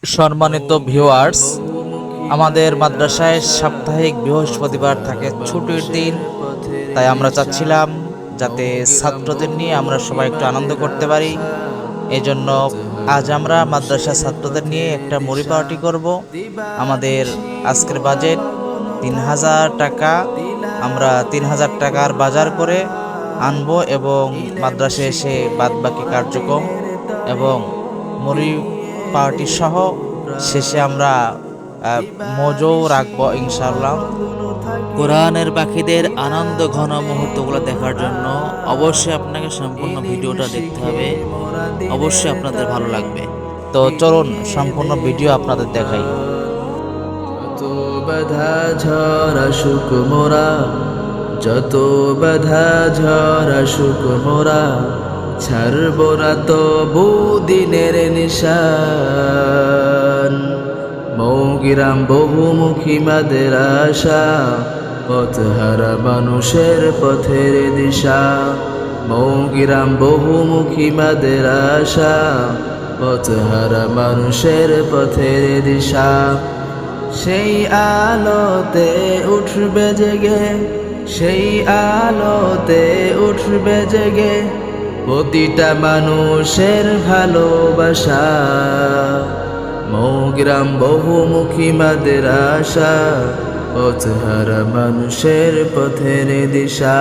সম্মানিত ভিউয়ার্স, আমাদের মাদ্রাসায় সাপ্তাহিক বৃহস্পতিবার থাকে ছুটির দিন। তাই আমরা চাচ্ছিলাম যাতে ছাত্রদের নিয়ে আমরা সবাই একটু আনন্দ করতে পারি। এই জন্য আজ আমরা মাদ্রাসা ছাত্রদের নিয়ে একটা মুড়ি পার্টি করব। আমাদের আজকের বাজেট ৩,০০০ টাকা। আমরা ৩,০০০ টাকার বাজার করে আনবো এবং মাদ্রাসায় এসে বাদবাকি কার্যক্রম এবং মুড়ি পার্টি সহ শেষে আমরা মজও রাখবো ইনশাআল্লাহ। কোরআনের পাখিদের আনন্দ ঘন মুহূর্তগুলো দেখার জন্য অবশ্যই আপনাকে সম্পূর্ণ ভিডিওটা দেখতে হবে। অবশ্যই আপনাদের ভালো লাগবে। তো চলুন সম্পূর্ণ ভিডিও আপনাদের দেখাই। যত বাধা ঝড় আসুক মোরা, যত বাধা ঝড় আসুক মোরা, ছাড়ব না তবু দিনের নিশান। মৌগিরাম বহুমুখী মাদ্রাসা, পথহারা মানুষের পথের দিশা। মৌগিরাম বহুমুখী মাদ্রাসা, পথহারা মানুষের পথের দিশা। সেই আলোতে উঠবে জেগে, সেই আলোতে উঠবে জেগে প্রতিটা মানুষের ভালোবাসা। মৌগ্রাম বহুমুখী মাদ্রাসা, পথহারা মানুষের পথের দিশা।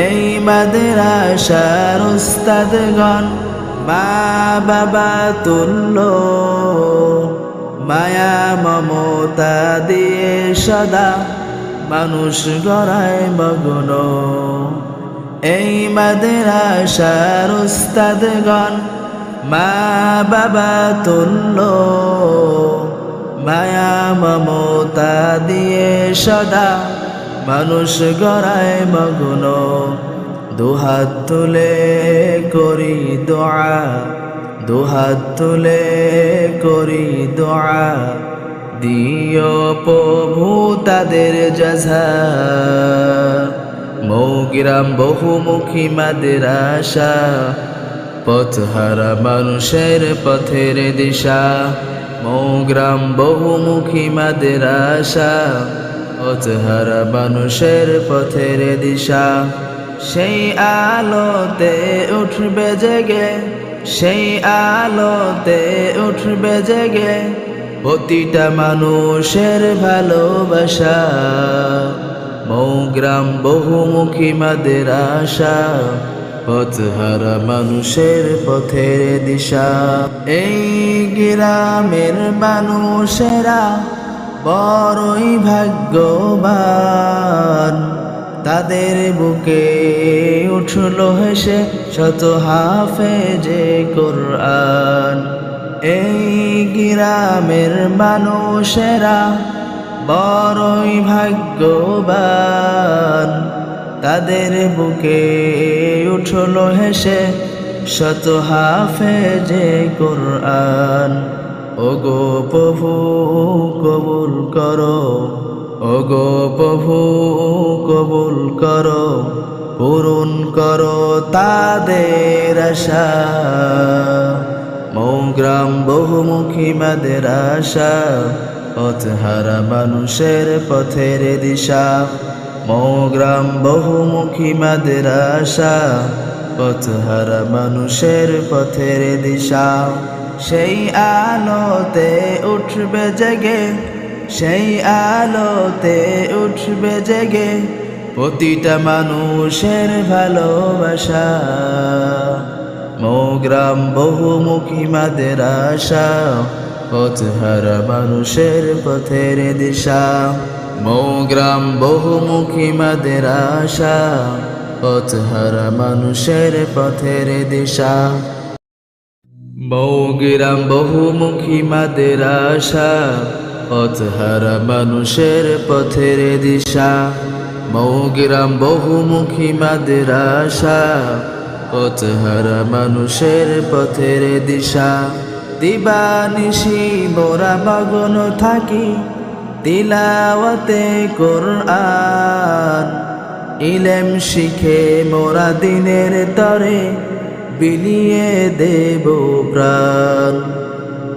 এই মাদ্রাসার উস্তাদগণ মা বাবা তুল্য, মায়া মমতা দিয়ে সদা মানুষ গড়ায় মগ্ন। এই মাদ্রাসার উস্তাদগণ মা বাবা তুল্য, মায়া মমতা দিয়ে সদা মানুষ গড়ায় মগ্ন। দুহাত তুলে করি দোয়া, দুহাত তুলে করি দোয়া, দিও প্রভু তাদের জাযা। মৌগিরাম বহুমুখী মাদ্রাসা, পথহারা মানুষের পথের দিশা। মৌগ্রাম বহুমুখী মাদ্রাসা, পথহারা মানুষের পথের দিশা। সেই আলোতে উঠবে জেগে, সেই আলোতে উঠবে জেগে প্রতিটা মানুষের ভালোবাসা। মৌগ্রাম বহুমুখী মাদ্রাসা, পথহারা মানুষের পথের দিশা। এই গ্রামের মানুষেরা বড়ই ভাগ্যবান, তাদের বুকে উঠলো হেসে শত হাফেজে কোরআন। এই গ্রামের মানুষেরা বড়ই ভাগ্যবান, তাদের বুকে উঠলো হেসে শত হাফেজে কোরআন। ওগো প্রভু কবুল করো, ওগো প্রভু কবুল করো, পূরণ করো তাদের আশা। মৌগ্রাম বহুমুখী মাদ্রাসা, পথহারা মানুষের পথের দিশা। মৌগ্রাম বহুমুখী মাদ্রাসা, পথহারা মানুষের পথের দিশা। সেই আলোতে উঠবে জেগে, সেই আলোতে উঠবে জেগে প্রতিটা মানুষের ভালোবাসা। মৌগ্রাম বহুমুখী মাদ্রাসা, পথহারা মানুষের পথের দিশা। মৌগ্রাম বহুমুখী মাদ্রাসা, পথহারা মানুষের পথের দিশা। মৌগ্রাম বহুমুখী মাদ্রাসা, পথহারা মানুষের পথের দিশা। মৌগ্রাম বহুমুখী মাদ্রাসা, পথহারা মানুষের পথের দিশা। দিবানিশি মোরা মগ্ন থাকি তিলাওয়াতে কোরআন, ইলম শিখে মোরা দিনের তরে বিলিয়ে দেব প্রাণ।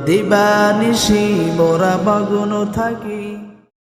দিবানিশি মোরা মগ্ন থাকি।